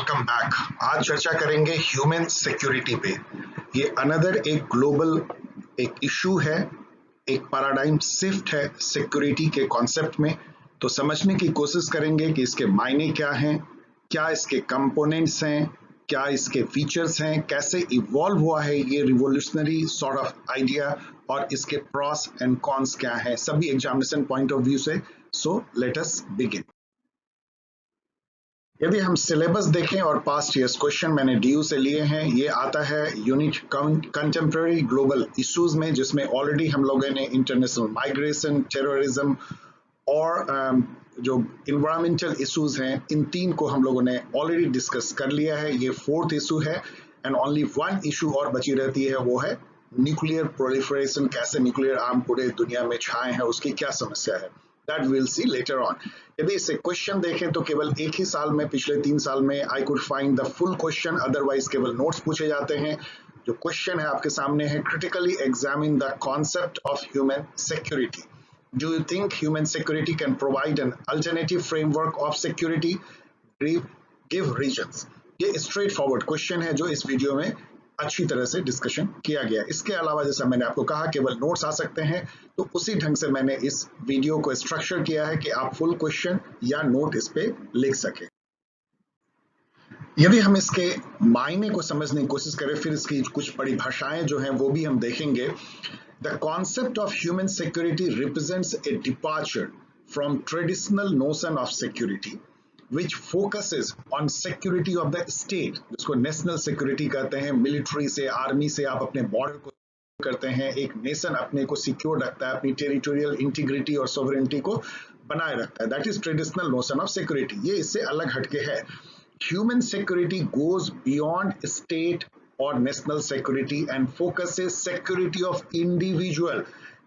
Welcome back. आज चर्चा करेंगे ह्यूमन सिक्योरिटी पे। ये अनदर एक ग्लोबल एक इशू है, एक पैराडाइम शिफ्ट है सिक्योरिटी के कॉन्सेप्ट में। तो समझने की कोशिश करेंगे कि इसके मायने क्या हैं, क्या इसके कंपोनेंट्स हैं, क्या इसके फीचर्स हैं, कैसे इवॉल्व हुआ है ये रिवोल्यूशनरी सॉर्ट ऑफ आइडिया, और इसके प्रॉस एंड कॉन्स क्या हैं सभी एग्जामिनेशन पॉइंट ऑफ व्यू से। So let us begin. यदि हम सिलेबस देखें और पास्ट ईयर्स क्वेश्चन मैंने डीयू से लिए हैं, ये आता है यूनिट कंटेम्प्रेरी ग्लोबल इश्यूज में, जिसमें ऑलरेडी हम लोगों ने इंटरनेशनल माइग्रेशन, टेररिज्म और जो इन्वायरमेंटल इश्यूज हैं, इन तीन को हम लोगों ने ऑलरेडी डिस्कस कर लिया है। ये फोर्थ इशू है एंड ओनली वन इशू और बची रहती है, वो है न्यूक्लियर प्रोलिफरेशन। कैसे न्यूक्लियर आर्म पूरे दुनिया में छाए हैं, उसकी क्या समस्या है, that will see later on. यदि इसे क्वेश्चन देखें तो केवल एक ही साल में, पिछले 3 साल में I could find the full question, otherwise केवल नोट्स पूछे जाते हैं। जो क्वेश्चन है आपके सामने है, critically examine the concept of human security. Do you think human security can provide an alternative framework of security? Give reasons. ये स्ट्रेट फॉरवर्ड क्वेश्चन है जो इस वीडियो में अच्छी तरह से डिस्कशन किया गया। इसके अलावा जैसा मैंने आपको कहा केवल नोट्स आ सकते हैं, तो उसी ढंग से मैंने इस वीडियो को स्ट्रक्चर किया है कि आप फुल क्वेश्चन या नोट इस पे लिख सके। यदि हम इसके मायने को समझने की कोशिश करें, फिर इसकी कुछ परिभाषाएं जो हैं वो भी हम देखेंगे। The concept of human security represents A departure from traditional notion of security which focuses on security of the state, जिसको नेशनल सिक्योरिटी कहते हैं। मिलिट्री से, आर्मी से आप अपने बॉर्डर को करते हैं, एक नेशन अपने को सिक्योर रखता है, अपनी टेरिटोरियल इंटीग्रिटी और सोवरेनिटी को बनाए रखता है। That is traditional notion of security. ये इससे अलग हटके है। Human security goes beyond state और national security and focuses security of individual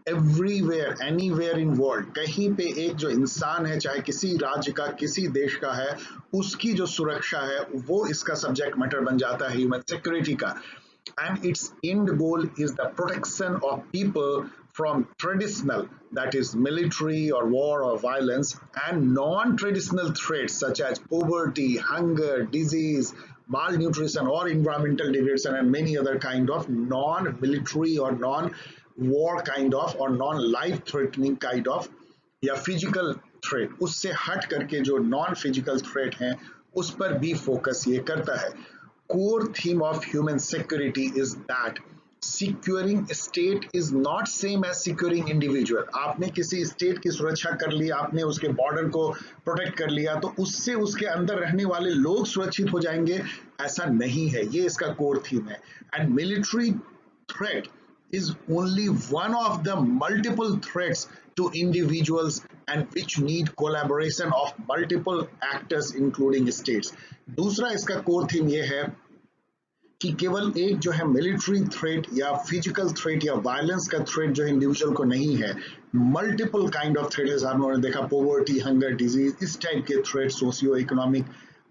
everywhere anywhere in world. कहीं पे एक जो इंसान है, चाहे किसी राज्य का, किसी देश का है, उसकी जो सुरक्षा है वो इसका सब्जेक्ट मैटर बन जाता है ह्यूमन सिक्योरिटी का। And it's and goal is the protection of people from traditional, that is military or war or violence, and non-traditional threats such as poverty, hunger, disease, malnutrition or environmental degradation, and many other kind of non-military or non-war kind of or non-life threatening kind of या physical threat, उससे हट करके जो non-physical threat हैं उस पर भी focus ये करता है। Core theme of human security is that securing state is not same as securing individual। आपने किसी स्टेट की सुरक्षा कर ली, आपने उसके बॉर्डर को प्रोटेक्ट कर लिया, तो उससे उसके अंदर रहने वाले लोग सुरक्षित हो जाएंगे, ऐसा नहीं है। ये इसका कोर थीम है। And military threat is only one of the multiple threats to individuals and which need collaboration of multiple actors including states। दूसरा इसका कोर थीम ये है कि केवल एक जो है मिलिट्री थ्रेट या फिजिकल थ्रेट या वायलेंस का थ्रेट जो इंडिविजुअल को नहीं है, मल्टीपल काइंड ऑफ थ्रेट्स आपने देखा, पोवर्टी, हंगर, डिजीज, इस टाइप के threat, socio economic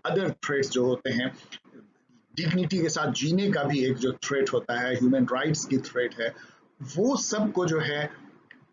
other threats जो होते हैं, डिग्निटी के साथ जीने का भी एक जो थ्रेट होता है, ह्यूमन राइट्स की थ्रेट है, वो सब को जो है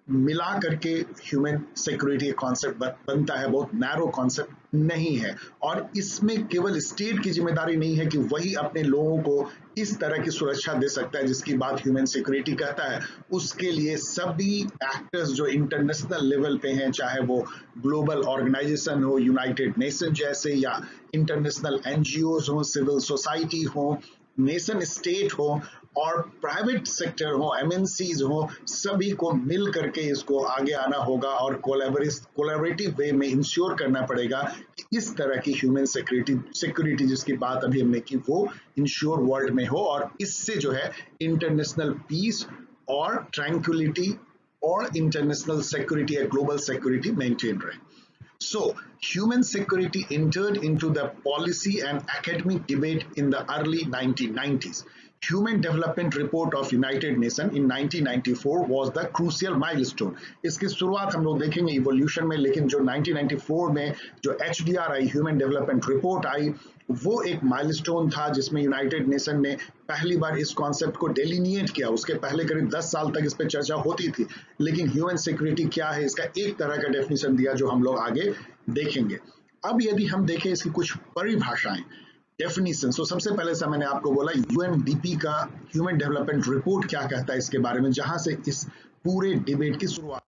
मिला करके ह्यूमन सिक्योरिटी कॉन्सेप्ट बनता है। बहुत नैरो कॉन्सेप्ट नहीं है, और इसमें केवल स्टेट की जिम्मेदारी नहीं है कि वही अपने लोगों को इस तरह की सुरक्षा दे सकता है जिसकी बात ह्यूमन सिक्योरिटी कहता है। उसके लिए सभी एक्टर्स जो इंटरनेशनल लेवल पे हैं, चाहे वो ग्लोबल ऑर्गेनाइजेशन हो, यूनाइटेड नेशन जैसे, या इंटरनेशनल एनजीओज हो, सिविल सोसाइटी हो, नेशन स्टेट हो और प्राइवेट सेक्टर हो, एमएनसीज हो, सभी को मिल करके इसको आगे आना होगा और कोलैबोरेटिव वे में इंश्योर करना पड़ेगा कि इस तरह की ह्यूमन सिक्योरिटी जिसकी बात अभी हमने की वो इंश्योर वर्ल्ड में हो, और इससे जो है इंटरनेशनल पीस और ट्रैंक्विलिटी और इंटरनेशनल सिक्योरिटी या ग्लोबल सिक्योरिटी मेंटेन रहे। So, human security entered into the policy and academic debate in the early 1990s. Human Development Report of United Nations in 1994 was the crucial milestone। इसकी शुरुआत हम लोग देखेंगे evolution में, लेकिन जो 1994 में जो HDR आई, ह्यूमन डेवलपमेंट रिपोर्ट आई, वो एक माइलस्टोन था जिसमें यूनाइटेड नेशन ने पहली बार इस कॉन्सेप्ट को डेलिनिएट किया। उसके पहले करीब 10 साल तक इस पर चर्चा होती थी, लेकिन ह्यूमन सिक्योरिटी क्या है इसका एक तरह का डेफिनेशन दिया जो हम लोग आगे देखेंगे। अब यदि हम देखें इसकी कुछ परिभाषाएं, डेफिनेशन, सो सबसे पहले से मैंने आपको बोला यूएनडीपी का ह्यूमन डेवलपमेंट रिपोर्ट क्या कहता है इसके बारे में, जहां से इस पूरे डिबेट की शुरुआत।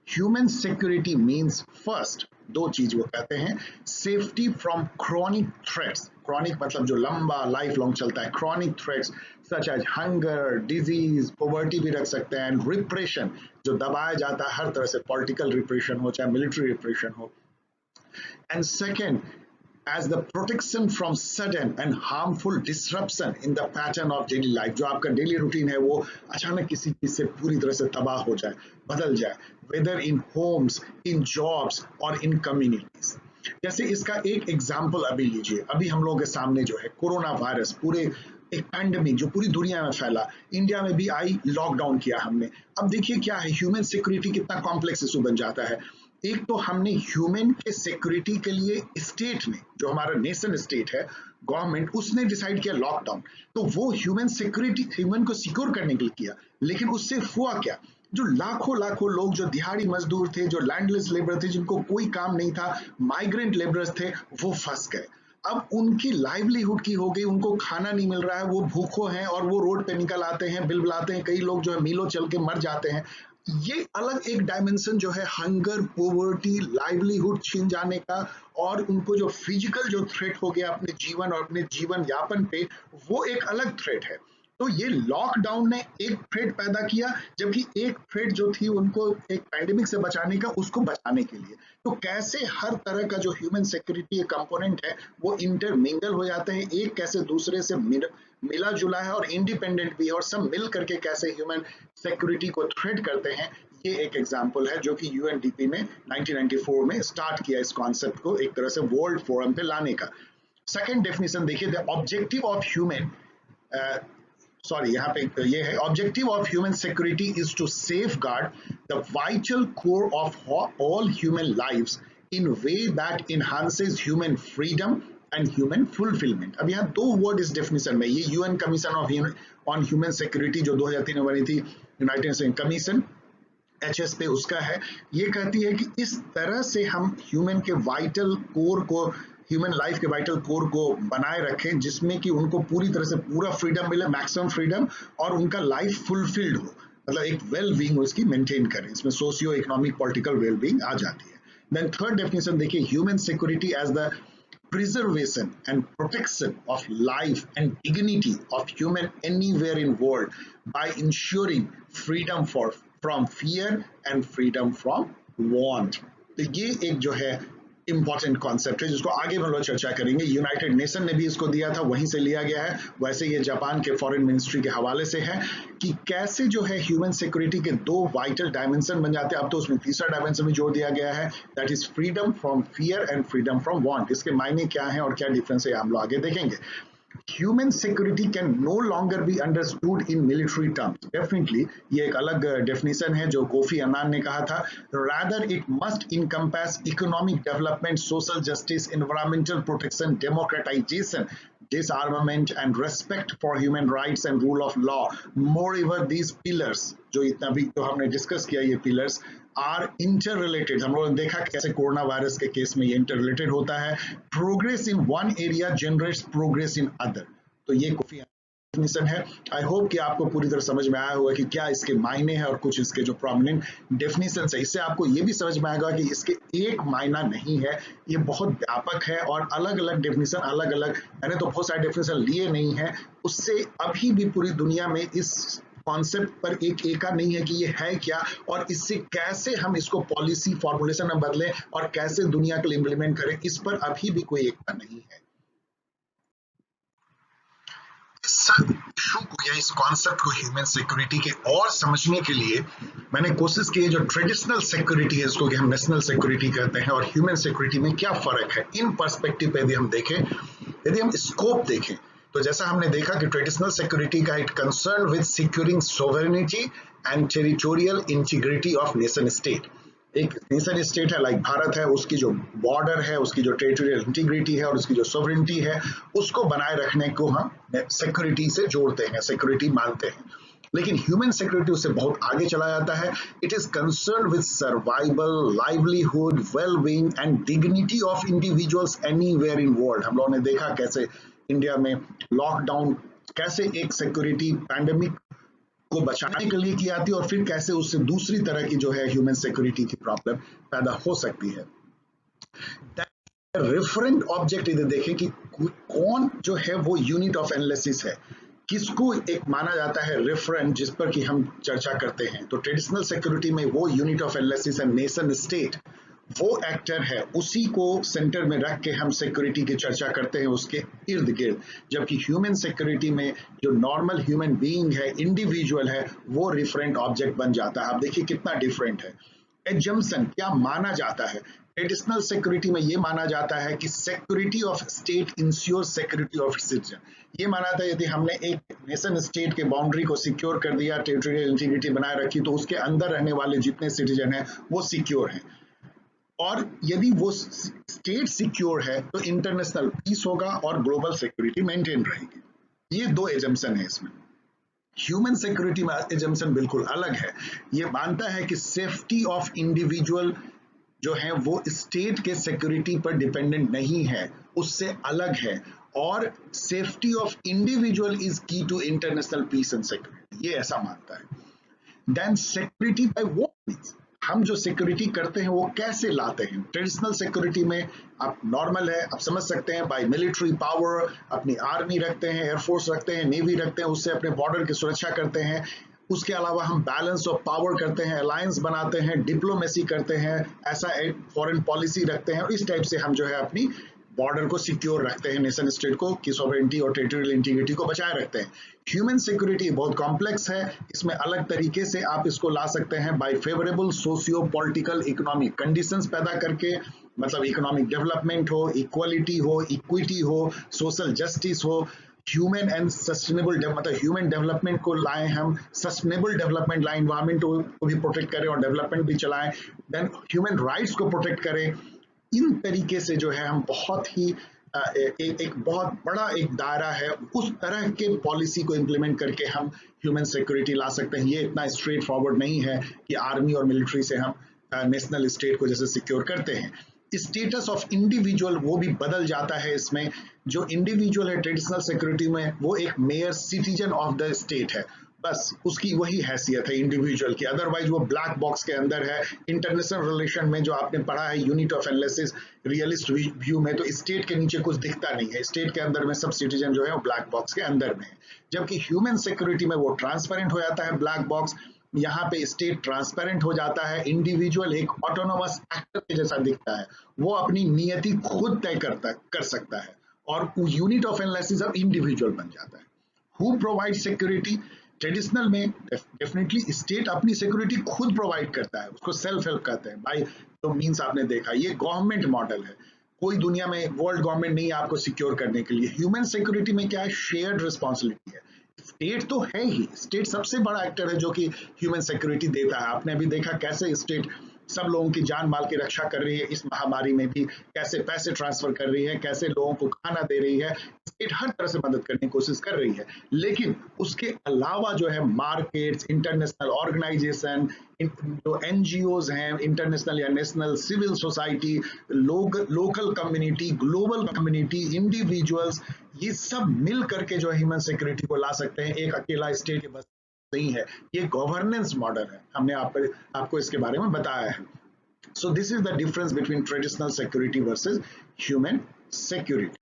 ह्यूमन सिक्योरिटी मीन्स फर्स्ट, दो चीज वो कहते हैं, safety from chronic threats, chronic मतलब जो लंबा लाइफ लॉन्ग चलता है, chronic threats such as hunger, disease, poverty भी रख सकते हैं, एंड रिप्रेशन जो दबाया जाता है हर तरह से, पॉलिटिकल रिप्रेशन हो चाहे मिलिट्री रिप्रेशन हो, and second as the protection from sudden and harmful disruption in the pattern of daily life, जो आपका डेली रूटीन है वो अचानक किसी चीज से पूरी तरह से तबाह हो जाए, बदल जाए, whether in homes, in jobs और इन कम्युनिटीज। जैसे इसका एक एग्जाम्पल अभी लीजिए, अभी हम लोगों के सामने जो है कोरोना वायरस, पूरे एक पैंडेमिक जो पूरी दुनिया में फैला, इंडिया में भी आई, लॉकडाउन किया हमने। अब देखिए क्या है, ह्यूमन सिक्योरिटी कितना कॉम्प्लेक्स इशू बन जाता है। एक तो हमने ह्यूमन के सिक्योरिटी के लिए स्टेट ने, जो हमारा नेशन स्टेट है, गवर्नमेंट, उसने डिसाइड किया लॉकडाउन, तो वो ह्यूमन सिक्योरिटी, ह्यूमन को सिक्योर करने के लिए किया, लेकिन उससे हुआ क्या, जो लाखों लाखों लोग जो दिहाड़ी मजदूर थे, जो लैंडलेस लेबर थे, जिनको कोई काम नहीं था, माइग्रेंट लेबरर्स थे, वो फंस गए। अब उनकी लाइवलीहुड की हो गई, उनको खाना नहीं मिल रहा है, वो भूखों हैं और वो रोड पे निकल आते हैं, बिलबिलाते हैं, कई लोग जो है मीलों चल के मर जाते हैं। ये अलग एक डायमेंशन जो है, हंगर, पोवर्टी, लाइवलीहुड छीन जाने का, और उनको जो फिजिकल जो थ्रेट हो गया अपने जीवन और अपने जीवन यापन पे, वो एक अलग थ्रेट है। तो ये लॉकडाउन ने एक थ्रेट पैदा किया, जबकि एक थ्रेट जो थी उनको एक पैंडेमिक से बचाने का, उसको बचाने के लिए। तो कैसे हर तरह का जो ह्यूमन सिक्योरिटी कंपोनेंट है वो इंटरमिंगल हो जाते हैं, एक कैसे दूसरे से मिला जुला है और इंडिपेंडेंट भी है, और सब मिल करके कैसे ह्यूमन सिक्योरिटी को थ्रेट करते हैं, ये एक एग्जांपल है जो कि यूएनडीपी ने 1994 में स्टार्ट किया, इस कॉन्सेप्ट को एक तरह से वर्ल्ड फोरम पे लाने का। सेकंड डेफिनेशन देखिए, the objective of human, sorry यहाँ पे ये है, objective of human security is to safeguard the vital core of all human lives in way that enhances human freedom and human fulfilment. अब यहाँ दो वर्ड इस definition में, ये UN commission of on human security जो 2003 में बनी थी, यूनाइटेड नेशन कमीशन, एचएस पे उसका है, ये कहती है कि इस तरह से हम ह्यूमन के वाइटल कोर को, ह्यूमन लाइफ के वाइटल कोर को बनाए रखें, जिसमें कि उनको पूरी तरह से पूरा फ्रीडम मिले, मैक्सिमम फ्रीडम, और उनका लाइफ फुलफिल्ड हो, मतलब एक वेल बीइंग उसकी मेंटेन करें। इसमें socio economic political well being आ जाती है। देन थर्ड डेफिनेशन देखिए, human security as the preservation and protection of life and dignity of human anywhere in world by ensuring freedom from fear and freedom from want। तो ये एक जो है important concept है, जिसको आगे हम लोग चर्चा करेंगे। यूनाइटेड नेशन ने भी इसको दिया था, वहीं से लिया गया है। वैसे ये जापान के फॉरेन मिनिस्ट्री के हवाले से है कि कैसे जो है ह्यूमन सिक्योरिटी के दो वाइटल डायमेंशन बन जाते हैं। अब तो उसमें तीसरा डायमेंशन भी जोड़ दिया गया है, that is freedom from fear and freedom from want. इसके मायने क्या है और क्या डिफरेंस है, हम लोग आगे देखेंगे। Human security can no longer be understood in military terms. Definitely, ये एक अलग definition है जो कोफी अन्नान ने कहा था. Rather, it must encompass economic development, social justice, environmental protection, democratization, disarmament, and respect for human rights and rule of law. Moreover, these pillars, जो इतना भी तो हमने डिस्कस किया, ये pillars आर इंटर रिलेटेड। हम लोगों ने देखा कैसे कोरोना वायरस के केस में ये इंटर रिलेटेड होता है। Progress in one area generates progress in other. तो ये काफी डेफिनेशन है। आई होप कि आपको पूरी तरह समझ में आया होगा कि क्या इसके मायने हैं और कुछ इसके जो प्रोमिनेंट डेफिनेशन है। इससे आपको ये भी समझ में आएगा कि इसके एक मायना नहीं है, ये बहुत व्यापक है और अलग अलग डेफिनेशन, अलग अलग, मैंने तो बहुत सारे डेफिनेशन लिए नहीं है, उससे अभी भी पूरी दुनिया में इस कॉन्सेप्ट पर एक एका नहीं है कि ये है क्या और इससे कैसे हम इसको पॉलिसी फॉर्मुलेशन में बदलें और कैसे दुनिया के लिए इंप्लीमेंट करें, इस पर अभी भी कोई एकता नहीं है। इस इशू को या इस कॉन्सेप्ट को, ह्यूमन सिक्योरिटी के और समझने के लिए मैंने कोशिश की है, जो ट्रेडिशनल सिक्योरिटी है, इसको कि हम नेशनल सिक्योरिटी कहते हैं, और ह्यूमन सिक्योरिटी में क्या फर्क है, इन पर्सपेक्टिव पे यदि हम देखें, यदि हम स्कोप देखें, तो जैसा हमने देखा कि ट्रेडिशनल सिक्योरिटी का it concern with securing sovereignty and territorial integrity of nation state. एक नेशन स्टेट है लाइक भारत है, उसकी जो बॉर्डर है, उसकी जो टेरिटोरियल इंटीग्रिटी है और उसकी जो सोवरेनिटी है, उसको बनाए रखने को हम सिक्योरिटी से जोड़ते हैं, सिक्योरिटी मानते हैं। लेकिन ह्यूमन सिक्योरिटी उससे बहुत आगे चला जाता है। It is concern with survival, livelihood, well being and dignity of individuals anywhere in world. हम लोगों ने देखा कैसे इंडिया में लॉकडाउन कैसे एक सिक्योरिटी पैंडेमिक को बचाने के लिए की आती है और फिर कैसे उससे दूसरी तरह की जो है ह्यूमन सिक्योरिटी की प्रॉब्लम पैदा हो सकती है। रेफरेंट ऑब्जेक्ट इधर देखें कि कौन जो है वो यूनिट ऑफ एनालिसिस है, किसको एक माना जाता है रेफरेंट जिस पर कि हम चर्चा करते हैं। तो ट्रेडिशनल सिक्योरिटी में वो यूनिट ऑफ एनालिसिस है नेशन स्टेट, वो एक्टर है, उसी को सेंटर में रख के हम सिक्योरिटी की चर्चा करते हैं उसके इर्द गिर्द। जबकि ह्यूमन सिक्योरिटी में जो नॉर्मल ह्यूमन बीइंग है, इंडिविजुअल है, वो रेफरेंट ऑब्जेक्ट बन जाता है। आप देखिए कितना डिफरेंट है। एजम्पशन क्या माना जाता है, ट्रेडिशनल सिक्योरिटी में ये माना जाता है कि security of state ensure security of citizen. ये माना था यदि हमने एक नेशन स्टेट के बाउंड्री को सिक्योर कर दिया, टेरिटोरियल इंटीग्रिटी बनाए रखी, तो उसके अंदर रहने वाले जितने सिटीजन हैं वो सिक्योर हैं। और यदि वो स्टेट सिक्योर है तो इंटरनेशनल पीस होगा और ग्लोबल सिक्योरिटी मेंटेन रहेगी। ये दो एजम्पशन है इसमें। ह्यूमन सिक्योरिटी में एजम्पशन बिल्कुल अलग है। ये मानता है कि सेफ्टी ऑफ इंडिविजुअल जो है वो स्टेट के सिक्योरिटी पर डिपेंडेंट नहीं है, उससे अलग है, और safety of individual is key to international peace and security, ये ऐसा मानता है। Then security by what means, हम जो सिक्योरिटी करते हैं वो कैसे लाते हैं। ट्रेडिशनल सिक्योरिटी में आप नॉर्मल है, आप समझ सकते हैं बाय मिलिट्री पावर, अपनी आर्मी रखते हैं, एयरफोर्स रखते हैं, नेवी रखते हैं, उससे अपने बॉर्डर की सुरक्षा करते हैं। उसके अलावा हम बैलेंस ऑफ पावर करते हैं, अलायंस बनाते हैं, डिप्लोमेसी करते हैं, ऐसा एक फॉरेन पॉलिसी रखते हैं, और इस टाइप से हम जो है अपनी बॉर्डर को सिक्योर रखते हैं, नेशन स्टेट को की सॉवरेनिटी और टेरिटोरियल इंटीग्रिटी को बचाए रखते हैं। ह्यूमन सिक्योरिटी बहुत कॉम्प्लेक्स है, इसमें अलग तरीके से आप इसको ला सकते हैं by favourable socio political economic conditions पैदा करके, मतलब इकोनॉमिक डेवलपमेंट हो, इक्वलिटी हो, इक्विटी हो, सोशल जस्टिस हो, ह्यूमन एंड सस्टेनेबल मतलब ह्यूमन डेवलपमेंट को लाएं, हम सस्टेनेबल डेवलपमेंट लाएं, एनवायरमेंट को भी प्रोटेक्ट करें और डेवलपमेंट भी चलाएं, देन ह्यूमन राइट्स को प्रोटेक्ट करें। इन तरीके से जो है हम बहुत ही एक बहुत बड़ा एक दायरा है, उस तरह के पॉलिसी को इम्प्लीमेंट करके हम ह्यूमन सिक्योरिटी ला सकते हैं। ये इतना स्ट्रेट फॉरवर्ड नहीं है कि आर्मी और मिलिट्री से हम नेशनल स्टेट को जैसे सिक्योर करते हैं। स्टेटस ऑफ इंडिविजुअल वो भी बदल जाता है इसमें। जो इंडिविजुअल है ट्रेडिशनल सिक्योरिटी में वो एक mayor citizen of the state है, बस उसकी वही हैसियत है इंडिविजुअल की, अदरवाइज वो ब्लैक बॉक्स के अंदर है। इंटरनेशनल रिलेशन में जो आपने पढ़ा है unit of analysis realist view में, तो स्टेट के नीचे कुछ दिखता नहीं है, स्टेट के अंदर में सब सिटीजन जो है वो ब्लैक बॉक्स के अंदर में है। जबकि ह्यूमन सिक्योरिटी में वो ट्रांसपेरेंट हो जाता है ब्लैक बॉक्स, यहाँ पे स्टेट ट्रांसपेरेंट हो जाता है, इंडिविजुअल एक ऑटोनोमस एक्टर के जैसा दिखता है, वो अपनी नियति खुद तय कर सकता है, और यूनिट ऑफ एनालिसिस अब इंडिविजुअल बन जाता है। हु प्रोवाइड सिक्योरिटी, ट्रेडिशनल में डेफिनेटली स्टेट अपनी सिक्योरिटी खुद प्रोवाइड करता है, उसको सेल्फ हेल्प कहते हैं भाई। तो मींस आपने देखा ये गवर्नमेंट मॉडल है, कोई दुनिया में वर्ल्ड गवर्नमेंट नहीं है आपको सिक्योर करने के लिए। ह्यूमन सिक्योरिटी में क्या है, शेयर्ड रिस्पॉन्सिबिलिटी है, स्टेट तो है ही, स्टेट सबसे बड़ा एक्टर है जो कि ह्यूमन सिक्योरिटी देता है। आपने अभी देखा कैसे स्टेट सब लोगों की जान माल की रक्षा कर रही है, इस महामारी में भी कैसे पैसे ट्रांसफर कर रही है, कैसे लोगों को खाना दे रही है, स्टेट हर तरह से मदद करने की कोशिश कर रही है। लेकिन उसके अलावा जो है मार्केट्स, इंटरनेशनल ऑर्गेनाइजेशन, जो एनजीओज हैं, इंटरनेशनल या national civil society, local community, global community, individuals, ये सब मिल करके जो ह्यूमन सिक्योरिटी को ला सकते हैं। एक अकेला स्टेट बस नहीं है, ये गवर्नेंस मॉडल है, हमने आपको इसके बारे में बताया है। So this is the difference between traditional security versus human security.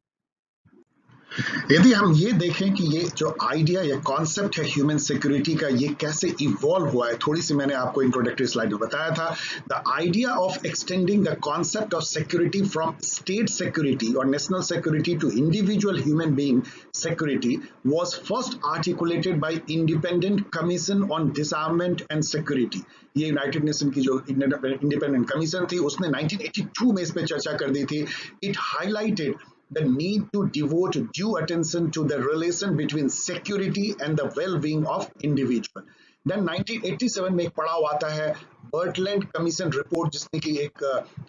यदि हम ये देखें कि ये जो आइडिया या कॉन्सेप्ट है ह्यूमन सिक्योरिटी का, ये कैसे इवॉल्व हुआ है, थोड़ी सी मैंने आपको इंट्रोडक्टरी स्लाइड में बताया था। The idea of extending the concept of security from state security और national security to individual human being security was first articulated by independent commission on disarmament and security. ये यूनाइटेड नेशन की जो independent commission थी उसने 1982 में इस पे चर्चा कर दी थी। It highlighted the need to devote due attention to the relation between security and the well-being of individual. Then 1987 में एक पड़ाव आता है बर्टलैंड कमीशन रिपोर्ट, जिसने की एक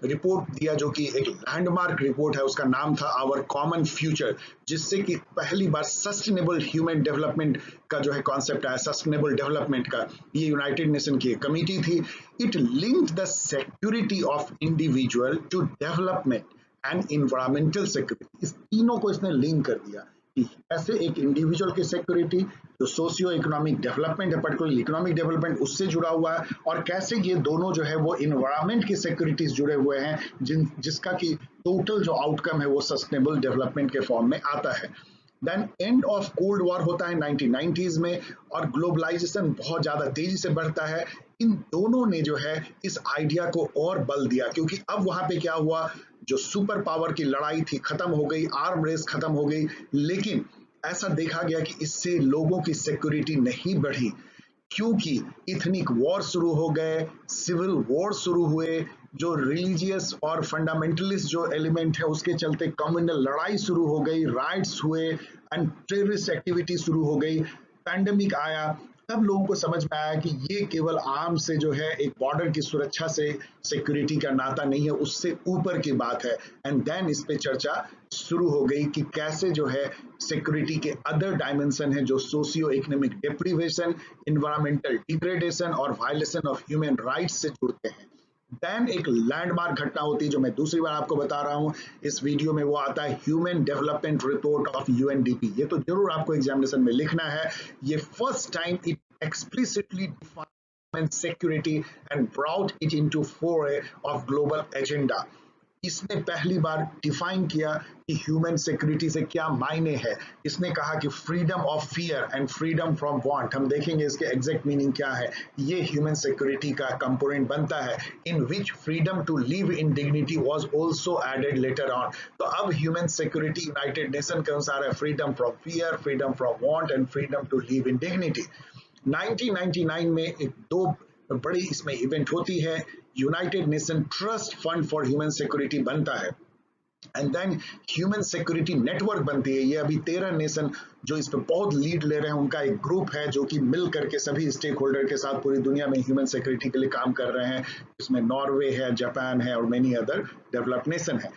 रिपोर्ट दिया जो कि एक लैंडमार्क रिपोर्ट है, उसका नाम था आवर कॉमन फ्यूचर, जिससे कि पहली बार सस्टेनेबल ह्यूमन डेवलपमेंट का जो है कॉन्सेप्ट आया, सस्टेनेबल डेवलपमेंट का। ये यूनाइटेड नेशन की एक कमिटी थी। It linked the security of individual to development and environmental security, इस तीनों को इसने लिंक कर दिया। कि कैसे एक इंडिविजुअल की सिक्योरिटी जो सोशियो इकोनॉमिक डेवलपमेंट है, पर्टिकुलर इकोनॉमिक डेवलपमेंट उससे जुड़ा हुआ है, और कैसे ये दोनों जो है वो इन्वायरमेंट की सिक्योरिटीज जुड़े हुए हैं, जिसका कि टोटल जो आउटकम है वो सस्टेनेबल डेवलपमेंट के फॉर्म में आता है। Then end of cold war होता है 1990s में, और ग्लोबलाइजेशन बहुत ज़्यादा तेजी से बढ़ता है। इन दोनों ने जो है इस आइडिया को और बल दिया, क्योंकि अब वहां पे क्या हुआ, जो सुपर पावर की लड़ाई थी खत्म हो गई, आर्म रेस खत्म हो गई, लेकिन ऐसा देखा गया कि इससे लोगों की सिक्योरिटी नहीं बढ़ी, क्योंकि इथनिक वॉर शुरू हो गए, सिविल वॉर शुरू हुए, जो रिलीजियस और फंडामेंटलिस्ट जो एलिमेंट है उसके चलते कम्युनल लड़ाई शुरू हो गई, राइट्स हुए एंड टेररिस्ट एक्टिविटी शुरू हो गई, पैंडेमिक आया। तब लोगों को समझ में आया कि ये केवल आर्म से जो है एक बॉर्डर की सुरक्षा से सिक्योरिटी का नाता नहीं है, उससे ऊपर की बात है। एंड देन इस पे चर्चा शुरू हो गई कि कैसे जो है सिक्योरिटी के अदर डायमेंशन है, जो socio economic deprivation, environmental degradation और वायलेशन ऑफ ह्यूमन राइट्स से जुड़ते हैं। देन एक लैंडमार्क घटना होती है जो मैं दूसरी बार आपको बता रहा हूं इस वीडियो में, वो आता है human development report of UNDP. ये तो जरूर आपको एग्जामिनेशन में लिखना है। ये first time it explicitly define security and brought it into फोरे ऑफ ग्लोबल एजेंडा। इसने पहली बार डिफाइन किया कि ह्यूमन सिक्योरिटी से क्या मायने है। इसने कहा कि freedom of fear and freedom from want, हम देखेंगे इसके एग्जैक्ट मीनिंग क्या है, ये ह्यूमन सिक्योरिटी का कंपोनेंट बनता है, in which freedom to live in dignity was also added later on. तो अब ह्यूमन सिक्योरिटी यूनाइटेड नेशन के अनुसार है freedom from fear, freedom from want and freedom to live in dignity. 1999 में एक दो बड़ी इसमें इवेंट होती है, united nation trust fund for human security बनता है, and then human security network बनती है। ये अभी 13 नेशन जो इस पे बहुत लीड ले रहे हैं, उनका एक ग्रुप है जो कि मिल करके सभी स्टेक होल्डर के साथ पूरी दुनिया में ह्यूमन सिक्योरिटी के लिए काम कर रहे हैं। इसमें नॉर्वे है, जापान है और मेनी अदर डेवलप्ड नेशन है।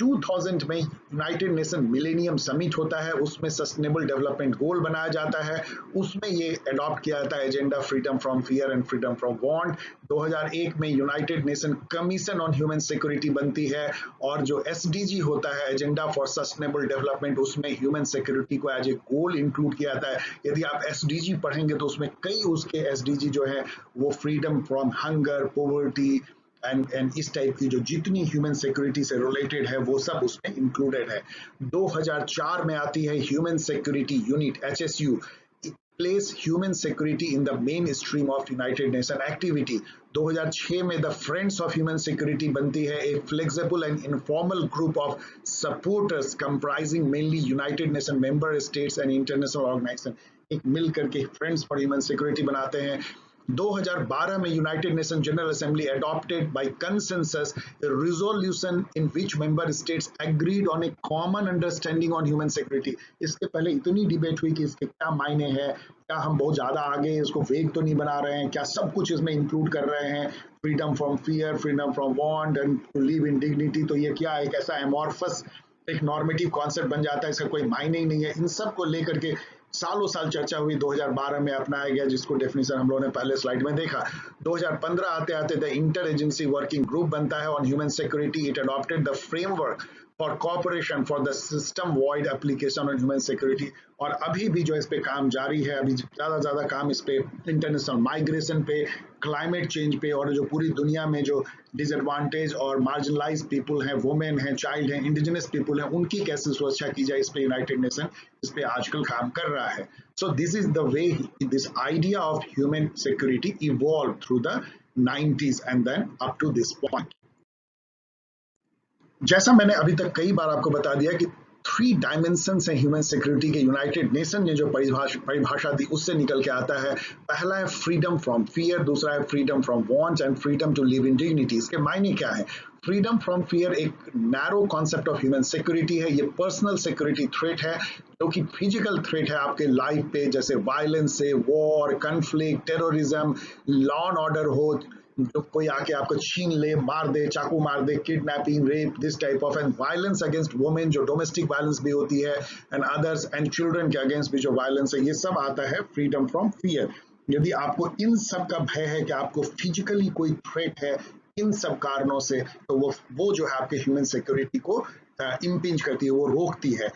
2000 में यूनाइटेड नेशन मिलेनियम समिट होता है, उसमें सस्टेनेबल डेवलपमेंट गोल बनाया जाता है, उसमें ये अडॉप्ट किया जाता है agenda freedom from fear and freedom from want. 2001 में United nation commission on human security बनती है, और जो एसडीजी होता है एजेंडा फॉर सस्टेनेबल डेवलपमेंट, उसमें ह्यूमन सिक्योरिटी को एज ए गोल इंक्लूड किया जाता है। यदि आप एसडीजी पढ़ेंगे तो उसमें कई उसके एसडीजी जो है वो freedom from hunger, poverty and इस टाइप की जो जितनी ह्यूमन सिक्योरिटी से रिलेटेड है वो सब उसमें इंक्लूडेड है। 2004 में आती है human security unit HSU, place human security in the mainstream of united nation activity. 2006 में the friends of human security बनती है, a flexible and informal group of supporters comprising mainly united nation member states and international organization, एक मिल करके friends for human security बनाते हैं। 2012 में United nation general assembly adopted by consensus a resolution in which member states agreed on a common understanding on human security। इसके पहले इतनी debate हुई कि इसके क्या मायने हैं, क्या हम बहुत ज्यादा आगे इसको वेग तो नहीं बना रहे हैं, क्या सब कुछ इसमें इंक्लूड कर रहे हैं, freedom from fear, freedom from want and to live in dignity, तो ये क्या एक ऐसा एमॉर्फस एक नॉर्मेटिव कॉन्सेप्ट बन जाता है, इसका कोई मायने ही नहीं है। इन सब को लेकर के सालों साल चर्चा हुई, 2012 में अपनाया गया, जिसको डेफिनेशन हम लोगों ने पहले स्लाइड में देखा। 2015 आते आते the inter agency working group बनता है on human security, it adopted the framework for corporation for the system wide application on human security. और अभी भी जो इस पे काम जारी है, अभी ज्यादा काम इस पे इंटरनेशनल माइग्रेशन पे, क्लाइमेट चेंज पे, और जो पूरी दुनिया में जो डिसएडवांटेज और मार्जिनलाइज पीपल हैं, वुमेन हैं, चाइल्ड हैं, इंडिजिनस पीपल हैं, उनकी कैसे सुरक्षा की जाए, इस पे यूनाइटेड नेशन इस पे आजकल काम कर रहा है। So this is the way this idea of human security evolve through the 90s and then up to this point. जैसा मैंने अभी तक कई बार आपको बता दिया कि 3 डायमेंशंस हैं ह्यूमन सिक्योरिटी के, यूनाइटेड नेशन ने जो परिभाषा दी उससे निकल के आता है। पहला है फ्रीडम फ्रॉम फियर, दूसरा है freedom from wants and freedom to live in dignity. इसके मायने क्या है? फ्रीडम फ्रॉम फियर एक narrow concept of human security है, ये पर्सनल सिक्योरिटी थ्रेट है, जो कि फिजिकल थ्रेट है आपके लाइफ पे, जैसे वायलेंस से, war, conflict, terrorism, law and order हो, जो कोई आके आपको छीन ले, मार दे, चाकू मार दे, kidnapping, rape, this type of, and violence against women जो डोमेस्टिक वायलेंस भी होती है, एंड अदर्स, एंड चिल्ड्रन के अगेंस्ट भी जो वायलेंस है, ये सब आता है फ्रीडम फ्रॉम फियर। यदि आपको इन सब का भय है कि आपको फिजिकली कोई थ्रेट है इन सब कारणों से, तो वो जो है आपके ह्यूमन सिक्योरिटी को इम्पिंज करती है, वो रोकती है।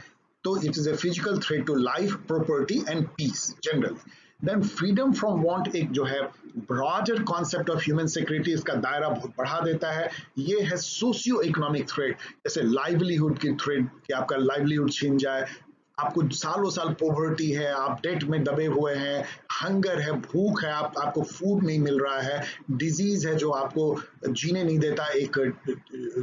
तो it is a physical threat to life, property and peace generally. Then freedom from want एक जो है broader concept of human security, इसका दायरा बहुत बढ़ा देता है। ये है सोशियो इकोनॉमिक थ्रेट, जैसे लाइवलीहुड की थ्रेट कि आपका लाइवलीहुड छीन जाए, आपको सालों साल पॉवर्टी है, आप डेट में दबे हुए हैं, हंगर है, भूख है, आपको फूड नहीं मिल रहा है, डिजीज है जो आपको जीने नहीं देता, एक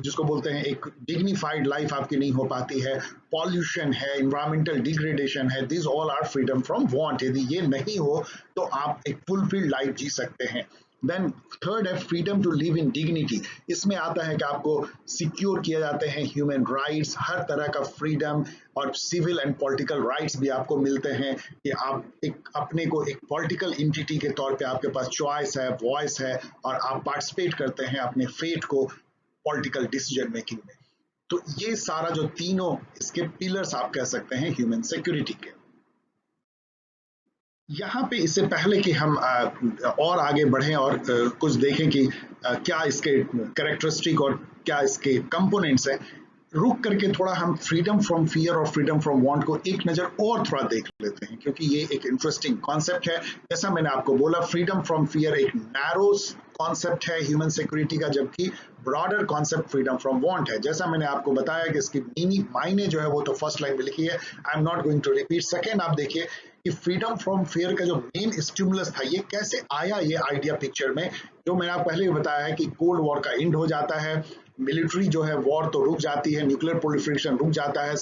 जिसको बोलते हैं एक डिग्निफाइड लाइफ आपकी नहीं हो पाती है, पॉल्यूशन है, इन्वायरमेंटल डिग्रेडेशन है, this all are freedom from want. यदि ये नहीं हो तो आप एक फुलफिल्ड लाइफ जी सकते हैं। देन थर्ड है freedom to live in dignity, इसमें आता है कि आपको सिक्योर किया जाते हैं ह्यूमन राइट्स, हर तरह का फ्रीडम और सिविल एंड पॉलिटिकल राइट्स भी आपको मिलते हैं कि आप एक अपने को एक पॉलिटिकल इंटिटी के तौर पे आपके पास चॉइस है, वॉइस है, और आप पार्टिसिपेट करते हैं अपने फेट को पॉलिटिकल डिसीजन मेकिंग में। तो ये सारा जो तीनों इसके पिलर्स आप कह सकते हैं ह्यूमन सिक्योरिटी के। यहाँ पे इससे पहले कि हम और आगे बढ़ें और कुछ देखें कि क्या इसके कैरेक्टरिस्टिक और क्या इसके कंपोनेंट्स हैं, रुक करके थोड़ा हम फ्रीडम फ्रॉम फियर और फ्रीडम फ्रॉम वांट को एक नज़र और थोड़ा देख लेते हैं, क्योंकि ये एक इंटरेस्टिंग कॉन्सेप्ट है। जैसा मैंने आपको बोला, फ्रीडम फ्रॉम फियर एक नैरो कॉन्सेप्ट है ह्यूमन सिक्योरिटी का, जबकि broader concept freedom from want है। जैसा मैंने आपको बताया कि इसकी मीनिंग मायने जो है वो तो फर्स्ट लाइन में लिखी है, I am not going to repeat. Second, आप देखिए कि फ्रीडम फ्रॉम फियर का जो मेन स्टिमुलस था, ये कैसे आया ये आइडिया पिक्चर में, जो मैंने आपको पहले भी बताया है कि कोल्ड वॉर का एंड हो जाता है, मिलिट्री जो है वॉर तो रुक जाती है, न्यूक्लियर प्रोलिफरेशन रुक जाता है,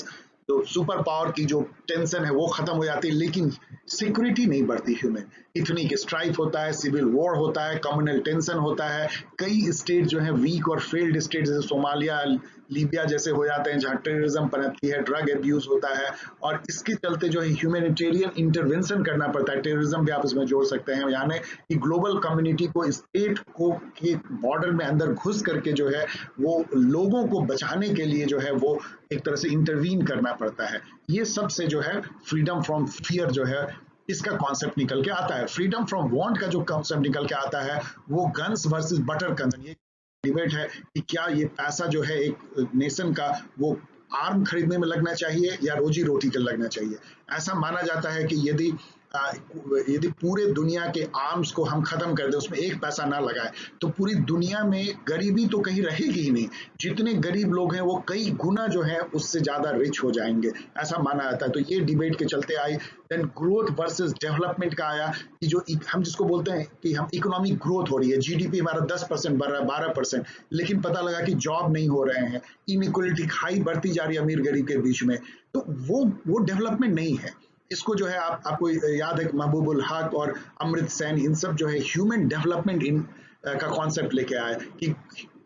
तो सुपर पावर की जो टेंशन है वो खत्म हो जाती है, लेकिन सिक्योरिटी नहीं बढ़ती ह्यूमन। इथनिक स्ट्राइक होता है, सिविल वॉर होता है, कम्युनल टेंशन होता है, कई स्टेट जो है वीक और फेल्ड स्टेट जैसे सोमालिया, लीबिया जैसे हो जाते हैं जहाँ टेररिज्म पनपती है, ड्रग एब्यूज होता है, और इसके चलते जो है ह्यूमैनिटेरियन इंटरवेंशन करना पड़ता है। टेररिज्म भी आप इसमें जोड़ सकते हैं, यानी कि ग्लोबल कम्युनिटी को स्टेट को के बॉर्डर में अंदर घुस करके जो है वो लोगों को बचाने के लिए जो है वो एक तरह से इंटरवीन करना पड़ता है। ये सब से जो है फ्रीडम फ्रॉम फियर जो है इसका कॉन्सेप्ट निकल के आता है। फ्रीडम फ्रॉम वांट का जो कॉन्सेप्ट निकल के आता है वो गन्स वर्सेस बटर कंजन, ये डिबेट है कि क्या ये पैसा जो है एक नेशन का वो आर्म खरीदने में लगना चाहिए या रोजी रोटी के लगना चाहिए। ऐसा माना जाता है कि यदि पूरे दुनिया के आर्म्स को हम खत्म कर दें, उसमें एक पैसा ना लगाए, तो पूरी दुनिया में गरीबी तो कहीं रहेगी ही नहीं। जितने गरीब लोग हैं वो कई गुना जो है उससे ज्यादा रिच हो जाएंगे, ऐसा माना जाता है। तो ये डिबेट के चलते आई। देन ग्रोथ वर्सेस डेवलपमेंट का आया कि जो हम जिसको बोलते हैं कि हम इकोनॉमिक ग्रोथ हो रही है, जीडीपी हमारा 10% बढ़ रहा है, 12%, लेकिन पता लगा कि जॉब नहीं हो रहे हैं, इनइक्वलिटी हाई बढ़ती जा रही है अमीर गरीब के बीच में, तो वो डेवलपमेंट नहीं है। इसको जो है आपको याद है महबूबुल हक और अमृत सैन, इन सब जो है ह्यूमन डेवलपमेंट इन का कॉन्सेप्ट लेके आए कि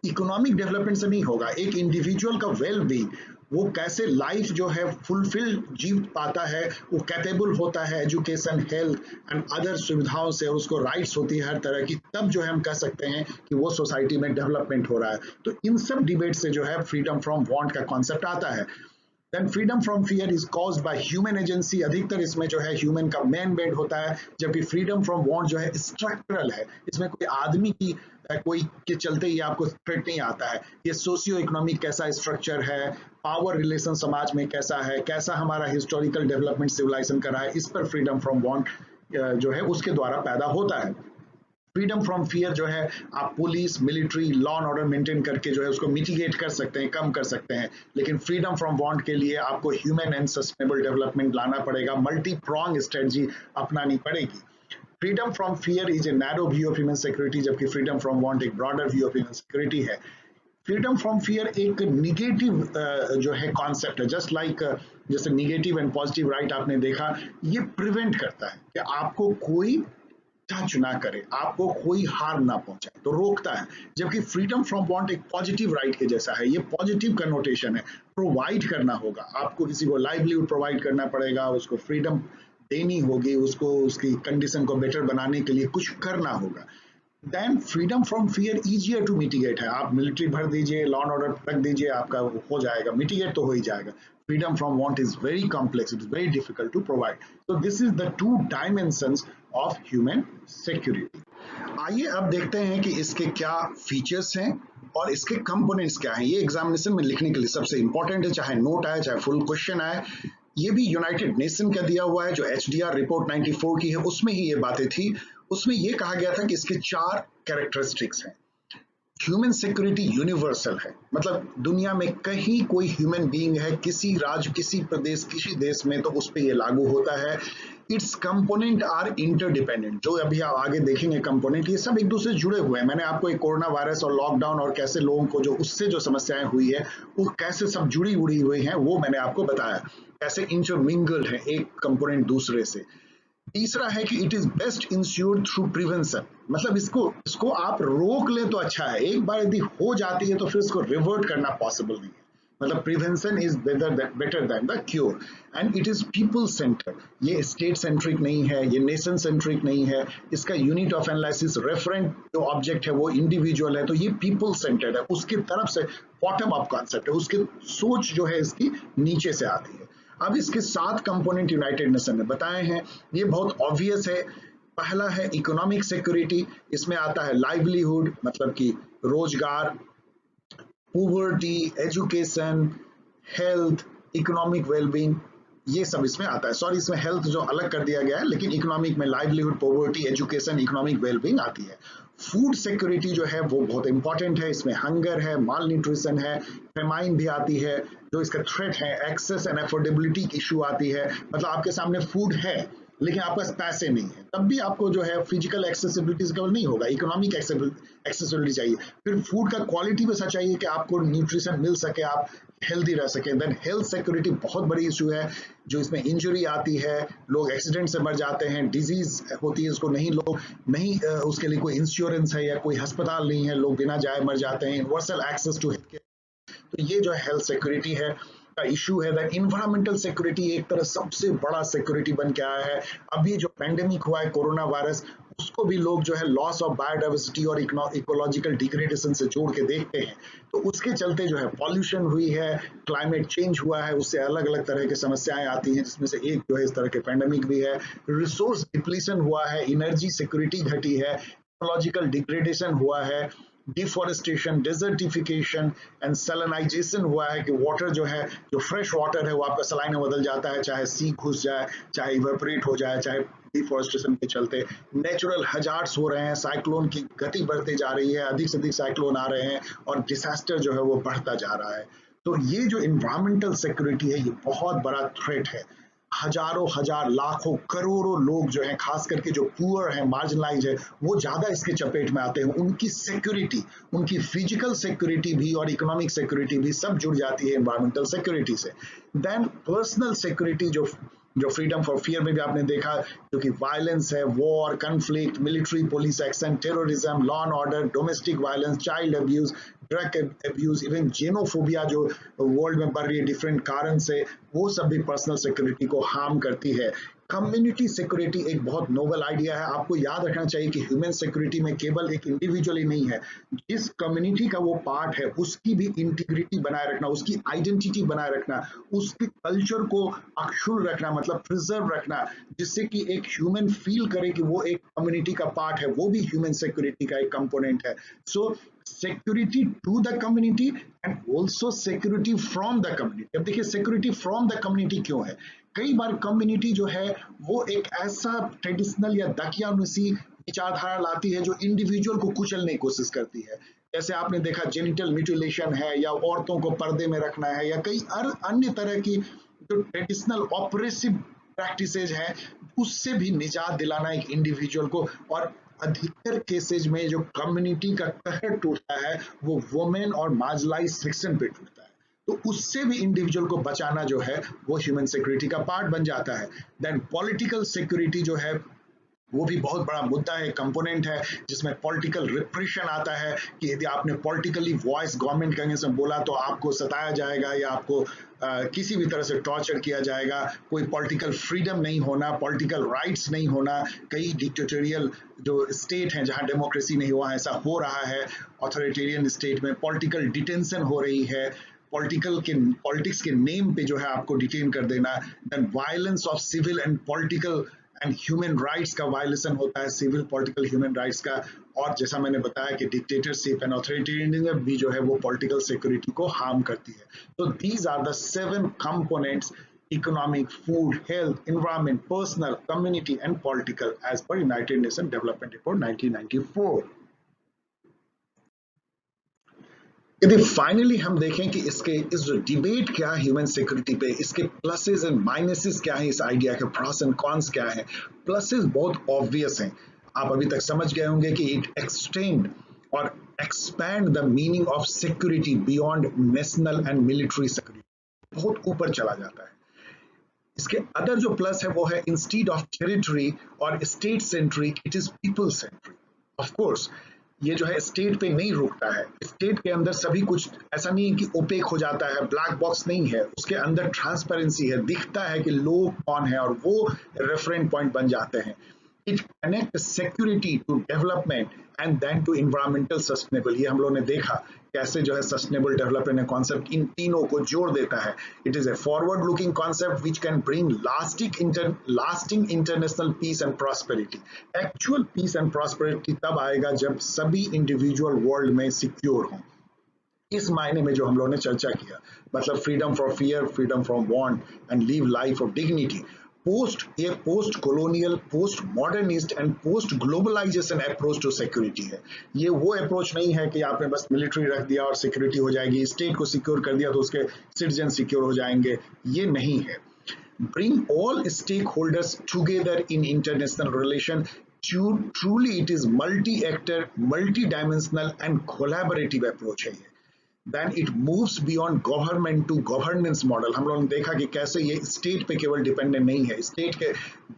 इकोनॉमिक डेवलपमेंट से नहीं होगा, एक इंडिविजुअल का वेल बीइंग, वो कैसे लाइफ जो है फुलफिल जी पाता है, वो कैपेबल होता है एजुकेशन, हेल्थ एंड अदर सुविधाओं से, और उसको राइट्स होती है हर तरह की, तब जो है हम कह सकते हैं कि वो सोसाइटी में डेवलपमेंट हो रहा है। तो इन सब डिबेट से जो है फ्रीडम फ्रॉम वांट का कॉन्सेप्ट आता है। Then freedom from fear is caused by human agency, अधिकतर इसमें जो है ह्यूमन का मैन मेड होता है, जबकि फ्रीडम फ्रॉम वांट जो है स्ट्रक्चरल है, इसमें कोई आदमी की कोई के चलते ही आपको थ्रेट नहीं आता है। ये सोशियो इकोनॉमिक कैसा स्ट्रक्चर है, पावर रिलेशन समाज में कैसा है, कैसा हमारा हिस्टोरिकल डेवलपमेंट सिविलाइजेशन कर रहा है, इस पर फ्रीडम फ्रॉम वांट जो है उसके द्वारा पैदा होता है। फ्रीडम फ्रॉम फियर जो है आप police, military, law and order maintain करके जो है उसको मिटिगेट कर सकते हैं, कम कर सकते हैं, लेकिन फ्रीडम फ्रॉम वांट के लिए आपको ह्यूमन एंड सस्टेनेबल डेवलपमेंट लाना पड़ेगा, मल्टी प्रॉन्ग स्ट्रेटजी अपनानी पड़ेगी। Freedom from fear is a narrow view of human security, जबकि फ्रीडम फ्रॉम वांट एक broader view of human security है। फ्रीडम फ्रॉम फियर एक निगेटिव जो है कॉन्सेप्ट है, जस्ट लाइक जैसे निगेटिव एंड पॉजिटिव राइट आपने देखा, ये प्रिवेंट करता है कि आपको कोई टच ना करे, आपको कोई हार्म ना पहुंचाए, तो रोकता है। जबकि फ्रीडम फ्रॉम वांट एक पॉजिटिव राइट के जैसा है, ये पॉजिटिव कनोटेशन है, प्रोवाइड करना होगा, आपको किसी को लाइवलीहुड प्रोवाइड करना पड़ेगा, उसको फ्रीडम देनी होगी, उसको उसकी कंडीशन को बेटर बनाने के लिए कुछ करना होगा। Then freedom from fear easier to mitigate है, आप मिलिट्री भर दीजिए, लॉ एंड ऑर्डर रख दीजिए, आपका हो जाएगा, मिटिगेट तो हो ही जाएगा। freedom from want is very complex, it is very difficult to provide. So this is the two dimensions of human security. आइए अब देखते हैं कि इसके क्या फीचर्स हैं और इसके कंपोनेंट्स क्या हैं। ये एग्जामिनेशन में लिखने के लिए सबसे इंपॉर्टेंट है, चाहे नोट आए चाहे फुल क्वेश्चन आए, ये भी यूनाइटेड नेशन का दिया हुआ है, जो HDR रिपोर्ट 94 की है, उसमें ही ये बातें थी। उसमें ये कहा गया था कि इसके 4 कैरेक्टरिस्टिक्स हैं। ह्यूमन सिक्योरिटी यूनिवर्सल है, मतलब दुनिया में कहीं कोई ह्यूमन बीइंग है, किसी राज्य, किसी प्रदेश, किसी देश में, तो उस पर यह लागू होता है। इट्स कंपोनेंट आर इंटरडिपेंडेंट, जो अभी आप आगे देखेंगे कंपोनेंट, ये सब एक दूसरे से जुड़े हुए हैं। मैंने आपको एक कोरोना वायरस और लॉकडाउन और कैसे लोगों को जो उससे जो समस्याएं हुई है वो कैसे सब जुड़ी उड़ी हुई हैं, वो मैंने आपको बताया, कैसे इंटरमिंगल्ड है एक कंपोनेंट दूसरे से। तीसरा है कि it is best insured through prevention, मतलब इसको इसको आप रोक लें तो अच्छा है, एक बार यदि हो जाती है तो फिर इसको रिवर्ट करना पॉसिबल नहीं है, मतलब prevention is better than the cure. And it is people centre, ये स्टेट सेंट्रिक नहीं है, ये नेशन सेंट्रिक नहीं है, इसका यूनिट ऑफ एनालिसिस रेफरेंट जो ऑब्जेक्ट है वो इंडिविजुअल है, तो ये पीपल सेंटर्ड है, उसकी तरफ से बॉटम अप कॉन्सेप्ट है, उसकी सोच जो है इसकी नीचे से आती है। अब इसके 7 कंपोनेंट यूनाइटेड नेशन ने बताए हैं, ये बहुत ऑब्वियस है। पहला है इकोनॉमिक सिक्योरिटी, इसमें आता है लाइवलीहुड, मतलब कि रोजगार, poverty, education, health, economic wellbeing, ये सब इसमें आता है। सॉरी, इसमें हेल्थ जो अलग कर दिया गया है, लेकिन इकोनॉमिक में livelihood, poverty, education, economic wellbeing आती है। फूड सिक्योरिटी जो है वो बहुत इंपॉर्टेंट है, इसमें हंगर है, माल न्यूट्रिशन है, फेमाइन भी आती है, जो इसका थ्रेट है, एक्सेस एंड अफोर्डेबिलिटी की इशू आती है, मतलब आपके सामने फूड है लेकिन आपके पास पैसे नहीं है, तब भी आपको जो है फिजिकल एक्सेसिबिलिटी कवर नहीं होगा, इकोनॉमिक एक्सेसिबिलिटी चाहिए। फिर फूड का क्वालिटी भी ऐसा चाहिए कि आपको न्यूट्रिशन मिल सके, आप हेल्दी रह सके। देन हेल्थ सिक्योरिटी बहुत बड़ी इशू है, जो इसमें इंजरी आती है, लोग एक्सीडेंट से मर जाते हैं, डिजीज होती है, उसको नहीं लोग नहीं उसके लिए कोई इंश्योरेंस है या कोई अस्पताल नहीं है, लोग बिना जाए मर जाते हैं। Universal access to health care, तो ये जो है हेल्थ सिक्योरिटी है का इशू है। दैन इन्वायरमेंटल सिक्योरिटी एक तरह सबसे बड़ा सिक्योरिटी बन के आया है। अभी जो पैंडेमिक हुआ है कोरोना वायरस, उसको भी लोग जो है लॉस ऑफ बायोडाइवर्सिटी और इकोलॉजिकल डिग्रेडेशन से जोड़ के देखते हैं, तो उसके चलते जो है पॉल्यूशन हुई है, क्लाइमेट चेंज हुआ है, उससे अलग अलग तरह की समस्याएं आती हैं, जिसमें से एक जो है इस तरह के पैंडेमिक भी है। रिसोर्स डिप्लीशन हुआ है, एनर्जी सिक्योरिटी घटी है, इकोलॉजिकल डिग्रेडेशन हुआ है, डिफॉरेस्टेशन, डिजर्टिफिकेशन एंड सैलिनाइजेशन हुआ है कि वाटर जो है, जो फ्रेश वाटर है वो आपका सलाइन में बदल जाता है, चाहे सी घुस जाए, चाहे इवेपोरेट हो जाए, चाहे डिफॉरेस्टेशन के चलते। नेचुरल हजार्ड्स हो रहे हैं, साइक्लोन की गति बढ़ती जा रही है, अधिक से अधिक साइक्लोन आ रहे हैं और डिसास्टर जो है वो बढ़ता जा रहा है। तो ये जो इन्वायरमेंटल सिक्योरिटी है, ये बहुत बड़ा थ्रेट है। हजारों हजार लाखों करोड़ों लोग जो हैं, खास करके जो पुअर हैं, मार्जिनलाइज है, वो ज्यादा इसके चपेट में आते हैं। उनकी सिक्योरिटी, उनकी फिजिकल सिक्योरिटी भी और इकोनॉमिक सिक्योरिटी भी सब जुड़ जाती है एनवायरमेंटल सिक्योरिटी से। देन पर्सनल सिक्योरिटी, जो फ्रीडम फॉर फियर में भी आपने देखा, जो कि वायलेंस है, war, conflict, military police action, terrorism, law and order, domestic violence, child abuse, drug abuse, even xenophobia जो वर्ल्ड में बढ़ रही है डिफरेंट कारण से, वो सब भी पर्सनल सिक्योरिटी को हार्म करती है। कम्युनिटी सिक्योरिटी एक बहुत नोबल आइडिया है। आपको याद रखना चाहिए कि ह्यूमन सिक्योरिटी में केवल एक इंडिविजुअल ही नहीं है, जिस कम्युनिटी का वो पार्ट है उसकी भी इंटीग्रिटी बनाए रखना, उसकी आइडेंटिटी बनाए रखना, उसके कल्चर को अक्षुण्ण रखना, मतलब प्रिजर्व रखना, जिससे कि एक ह्यूमन फील करे कि वो एक कम्युनिटी का पार्ट है, वो भी ह्यूमन सिक्योरिटी का एक कंपोनेंट है। So security to the community and also security from the community. अब देखिए सिक्योरिटी फ्रॉम द कम्युनिटी क्यों है? कई बार कम्युनिटी जो है वो एक ऐसा ट्रेडिशनल या दकियानुसी विचारधारा लाती है जो इंडिविजुअल को कुचलने की कोशिश करती है। जैसे आपने देखा जेनिटल म्यूटिलेशन है, या औरतों को पर्दे में रखना है, या कई अन्य तरह की जो ट्रेडिशनल ऑपरेसिव प्रैक्टिसेज है, उससे भी निजात दिलाना एक इंडिविजुअल को। और अधिकतर केसेज में जो कम्युनिटी का कहर टूटता है वो वुमेन और मार्जिनलाइज्ड सेक्शन पे टूटता है, तो उससे भी इंडिविजुअल को बचाना जो है वो ह्यूमन सिक्योरिटी का पार्ट बन जाता है। देन पॉलिटिकल सिक्योरिटी जो है वो भी बहुत बड़ा मुद्दा है, कंपोनेंट है, जिसमें पॉलिटिकल रिप्रेशन आता है कि यदि आपने पॉलिटिकली वॉइस गवर्नमेंट के अगेंस्ट में बोला तो आपको सताया जाएगा या आपको किसी भी तरह से टॉर्चर किया जाएगा। कोई पॉलिटिकल फ्रीडम नहीं होना, पॉलिटिकल राइट्स नहीं होना। कई डिक्टेटोरियल जो स्टेट हैं जहां डेमोक्रेसी नहीं हुआ, ऐसा हो रहा है। ऑथोरिटेरियन स्टेट में पॉलिटिकल डिटेंशन हो रही है, पॉलिटिक्स के नेम पे जो है आपको डिटेन कर देना। Then violence of civil and political and human rights का वायलेशन होता है, सिविल पॉलिटिकल ह्यूमन राइट्स का। और जैसा मैंने बताया कि डिक्टेटरशिप एंड ऑथोरिटेरियनिज्म भी जो है वो पॉलिटिकल सिक्योरिटी को हार्म करती है। तो these are the 7 components economic, food, health, environment, personal, community, and political, as per United Nations Development Report 1994. यदि फाइनली हम देखें कि इसके इस जो डिबेट क्या है ह्यूमन सिक्योरिटी पे, इसके प्लसेस एंड माइनसेस क्या है, इस आइडिया के प्रॉस एंड कॉन्स क्या है। प्लसेस बहुत ऑब्वियस हैं, आप अभी तक समझ गए होंगे कि इट एक्सटेंड और expand the meaning of security beyond national and military security, बहुत ऊपर चला जाता है। इसके अदर जो प्लस है वो है इंस्टीड ऑफ टेरिटरी और state centric, it is people centric. Of course ये जो है स्टेट पे नहीं रुकता है, स्टेट के अंदर सभी कुछ ऐसा नहीं है कि ओपेक हो जाता है, ब्लैक बॉक्स नहीं है, उसके अंदर ट्रांसपेरेंसी है, दिखता है कि लोग कौन है और वो रेफरेंस पॉइंट बन जाते हैं। It connect security to development and then to environmental sustainable. ये हम लोगों ने देखा कैसे जो है सस्टेनेबल डेवलपमेंट कॉन्सेप्ट इन तीनों को जोड़ देता है। It is a forward looking concept which can bring lasting international peace and prosperity. Actual peace and prosperity तब आएगा जब सभी इंडिविजुअल वर्ल्ड में सिक्योर हों, इस मायने में जो हम लोगों ने चर्चा किया, मतलब freedom from fear, freedom from want and live life of dignity. Post colonial, post modernist and post globalisation approach to security है। ये वो अप्रोच नहीं है कि आपने बस मिलिट्री रख दिया और सिक्योरिटी हो जाएगी, स्टेट को सिक्योर कर दिया तो उसके सिटीजन सिक्योर हो जाएंगे, ये नहीं है। Bring all stake holders together in international relation, truly it is multi-actor, multi-dimensional and collaborative approach है ये। Then it moves beyond government to governance model। हम लोगों ने देखा कि कैसे ये स्टेट पे केवल डिपेंडेंट नहीं है, स्टेट के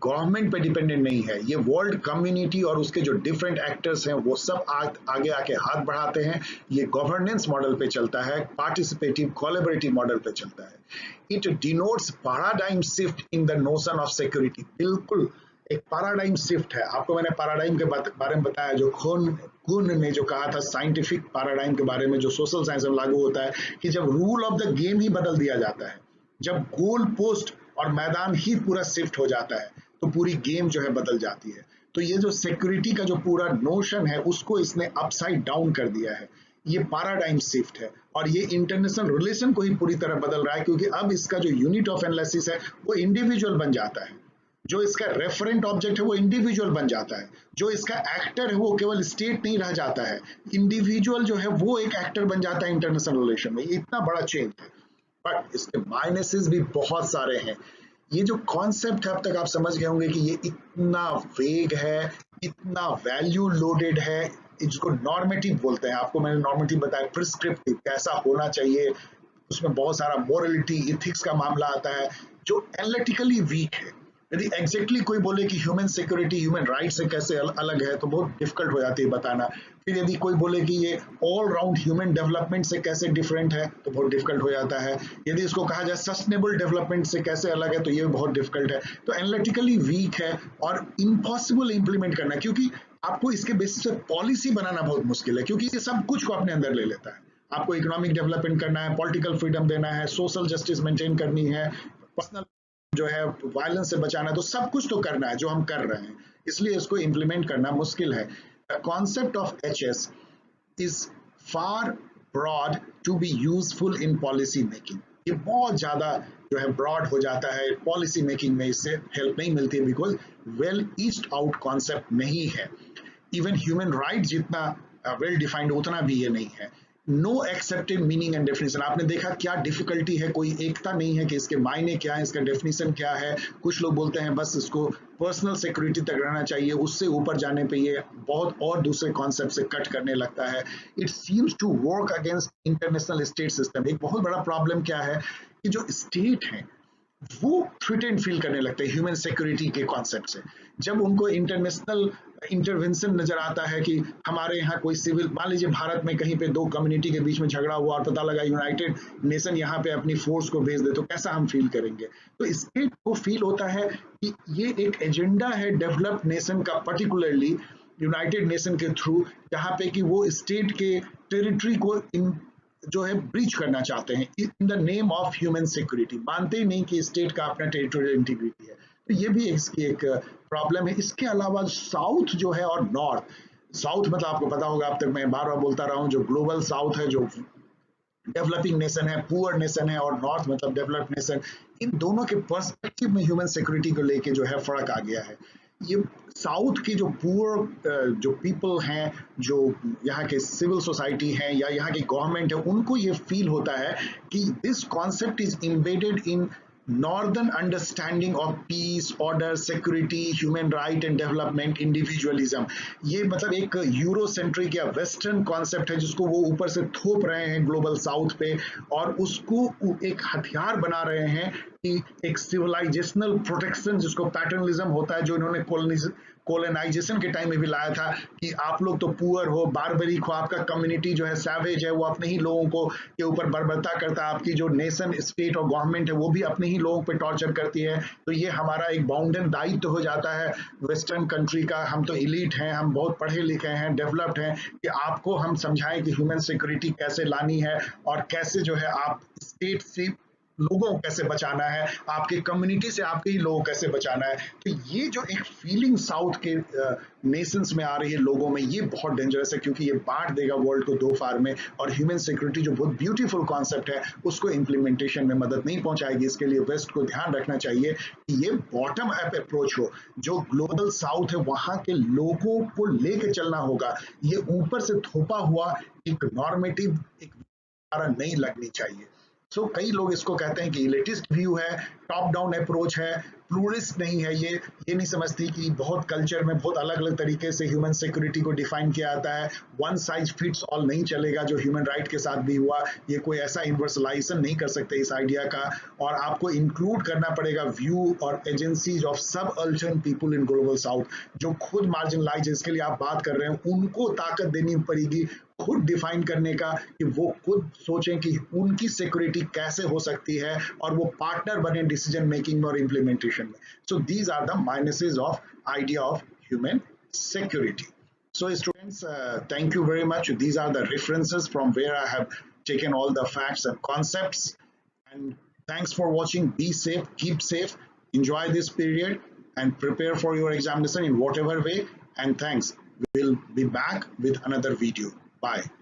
गवर्नमेंट पे डिपेंडेंट नहीं है, ये वर्ल्ड कम्युनिटी और उसके जो डिफरेंट एक्टर्स हैं वो सब आगे आके हाथ बढ़ाते हैं। ये गवर्नेंस मॉडल पे चलता है, पार्टिसिपेटिव कोलैबोरेटिव मॉडल पे चलता है। It denotes paradigm shift in the notion of security. बिल्कुल एक पैराडाइम शिफ्ट है। आपको मैंने पैराडाइम के बारे में बताया, जो कुन ने जो कहा था साइंटिफिक पैराडाइम के बारे में, जो सोशल साइंस में लागू होता है, कि जब रूल ऑफ द गेम ही बदल दिया जाता है, जब गोल पोस्ट और मैदान ही पूरा शिफ्ट हो जाता है तो पूरी गेम जो है बदल जाती है। तो ये जो सिक्योरिटी का जो पूरा नोशन है उसको इसने अपसाइड डाउन कर दिया है। ये पैराडाइम शिफ्ट है और ये इंटरनेशनल रिलेशन को ही पूरी तरह बदल रहा है, क्योंकि अब इसका जो यूनिट ऑफ एनालिसिस है वो इंडिविजुअल बन जाता है, जो इसका रेफरेंट ऑब्जेक्ट है वो इंडिविजुअल बन जाता है, जो इसका एक्टर है वो केवल स्टेट नहीं रह जाता है, इंडिविजुअल जो है वो एक एक्टर बन जाता है इंटरनेशनल रिलेशन में। ये इतना बड़ा चेंज है, बट इसके माइनसेस भी बहुत सारे हैं। ये जो कॉन्सेप्ट है अब तक आप समझ गए होंगे कि ये इतना वेग है, इतना वैल्यू लोडेड है, इसको नॉर्मेटिव बोलते हैं। आपको मैंने नॉर्मेटिव बताया, प्रिस्क्रिप्टिव कैसा होना चाहिए, उसमें बहुत सारा मोरलिटी, इथिक्स का मामला आता है, जो एनालिटिकली वीक है। यदि एग्जैक्टली कोई बोले कि ह्यूमन सिक्योरिटी ह्यूमन राइट से कैसे अलग है तो बहुत डिफिकल्ट हो जाती है बताना। फिर यदि कोई बोले कि ये ऑल राउंड ह्यूमन डेवलपमेंट से कैसे डिफरेंट है तो बहुत डिफिकल्ट हो जाता है। यदि इसको कहा जाए सस्टेनेबल डेवलपमेंट से कैसे अलग है तो ये बहुत डिफिकल्ट है। तो एनालिटिकली वीक है और इम्पॉसिबल इंप्लीमेंट करना, क्योंकि आपको इसके बेसिस पे पॉलिसी बनाना बहुत मुश्किल है, क्योंकि ये सब कुछ को अपने अंदर ले लेता है। आपको इकोनॉमिक डेवलपमेंट करना है, पॉलिटिकल फ्रीडम देना है, सोशल जस्टिस मेंटेन करनी है, पर्सनल जो है वायलेंस से बचाना है, तो सब कुछ तो करना है जो हम कर रहे हैं, इसलिए इसको इंप्लीमेंट करना मुश्किल है। The concept of HS is far broad to be useful in policy making. ये बहुत ज्यादा जो है ब्रॉड हो जाता है पॉलिसी मेकिंग में, इससे हेल्प नहीं मिलती है, because well etched out concept नहीं है। इवन ह्यूमन राइट जितना वेल डिफाइंड उतना भी ये नहीं है। No accepted meaning and definition. आपने देखा क्या डिफिकल्टी है, कोई एकता नहीं है कि इसके मायने क्या है, इसका डेफिनेशन क्या है। कुछ लोग बोलते हैं बस इसको पर्सनल सिक्योरिटी तक रहना चाहिए, उससे ऊपर जाने पे ये बहुत और दूसरे कॉन्सेप्ट से कट करने लगता है। It seems to work against international state system. एक बहुत बड़ा प्रॉब्लम क्या है कि जो स्टेट है वो थ्रेटेंड फील करने लगते हैं ह्यूमन सिक्योरिटी के कॉन्सेप्ट से। जब उनको इंटरनेशनल इंटरवेंशन नजर आता है कि हमारे यहाँ कोई सिविल, मान लीजिए भारत में कहीं पे दो कम्युनिटी के बीच में झगड़ा हुआ और पता लगा यूनाइटेड नेशन यहाँ पे अपनी फोर्स को भेज दे, तो कैसा हम फील करेंगे। तो स्टेट को फील होता है कि ये एक एजेंडा है डेवलप्ड नेशन का, पर्टिकुलरली यूनाइटेड नेशन के थ्रू, जहाँ पे कि वो स्टेट के टेरिटरी को जो है ब्रीच करना चाहते हैं in the name of human security. मानते ही नहीं कि स्टेट का अपना टेरिटोरियल इंटीग्रिटी है। तो ये भी इसकी एक प्रॉब्लम है। इसके अलावा साउथ जो है और नॉर्थ, साउथ मतलब आपको पता होगा, अब तक मैं बार बार बोलता रहा हूँ, जो ग्लोबल साउथ है, जो डेवलपिंग नेशन है, पुअर नेशन है, और नॉर्थ मतलब डेवलप्ड नेशन। इन दोनों के पर्सपेक्टिव में ह्यूमन सिक्योरिटी को लेके जो है फर्क आ गया है। ये साउथ के जो पुअर जो पीपल हैं, जो यहाँ के सिविल सोसाइटी हैं या यहाँ की गवर्नमेंट है, उनको ये फील होता है कि this concept is embedded in northern understanding of peace, order, security, human right and development, individualism. ये मतलब एक यूरोसेंट्रिक या वेस्टर्न कॉन्सेप्ट है जिसको वो ऊपर से थोप रहे हैं ग्लोबल साउथ पे, और उसको एक हथियार बना रहे हैं कि एक सिविलाइजेशनल प्रोटेक्शन जिसको पैटर्नलिज्म होता है, जो इन्होंने कोलोनाइजेशन के टाइम में भी लाया था कि आप लोग तो पुअर हो, बारबरिक हो, आपका कम्युनिटी जो है सैवेज है, वो अपने ही लोगों को के ऊपर बर्बरता करता है, आपकी जो नेशन स्टेट और गवर्नमेंट है वो भी अपने ही लोगों पे टॉर्चर करती है। तो ये हमारा एक बाउंडन दायित्व हो जाता है वेस्टर्न कंट्री का, हम तो इलीट हैं, हम बहुत पढ़े लिखे हैं, डेवलप्ड हैं, कि आपको हम समझाएं कि ह्यूमन सिक्योरिटी कैसे लानी है और कैसे जो है आप स्टेट से लोगों को कैसे बचाना है, आपके कम्युनिटी से आपके ही लोगों को कैसे बचाना है। तो ये जो एक फीलिंग साउथ के नेशंस में आ रही है लोगों में, ये बहुत डेंजरस है, क्योंकि ये बांट देगा वर्ल्ड को दो फार में, और ह्यूमन सिक्योरिटी जो बहुत ब्यूटीफुल कॉन्सेप्ट है उसको इम्प्लीमेंटेशन में मदद नहीं पहुंचाएगी। इसके लिए वेस्ट को ध्यान रखना चाहिए कि ये बॉटम अप अप्रोच हो, जो ग्लोबल साउथ है वहां के लोगों को लेके चलना होगा। ये ऊपर से थोपा हुआ एक नॉर्मेटिव एक नहीं लगनी चाहिए। सो कई लोग इसको कहते हैं कि इलिटिस्ट व्यू है, टॉप डाउन अप्रोच है, प्लूरिस्ट नहीं है। ये नहीं समझती कि बहुत कल्चर में बहुत अलग अलग तरीके से ह्यूमन सिक्योरिटी को डिफाइन किया जाता है, वन साइज फिट्स ऑल नहीं चलेगा, जो ह्यूमन राइट के साथ भी हुआ। ये कोई ऐसा यूनिवर्सलाइजेशन नहीं कर सकते इस आइडिया का, और आपको इंक्लूड करना पड़ेगा व्यू और एजेंसीज ऑफ सब अल्टर्न पीपल इन ग्लोबल साउथ, जो खुद मार्जिनलाइज, जिसके लिए आप बात कर रहे हैं, उनको ताकत देनी पड़ेगी खुद डिफाइन करने का, कि वो खुद सोचें कि उनकी सिक्योरिटी कैसे हो सकती है और वो पार्टनर बने डिसीजन मेकिंग और इम्प्लीमेंटेशन में। So these are the minuses of idea of human security. So students, thank you very much. These are the references from where I have taken all the facts and concepts. And thanks for watching. Be safe, keep safe, enjoy this period, and prepare for your examination in whatever way. And thanks. We'll be back with another video. Bye.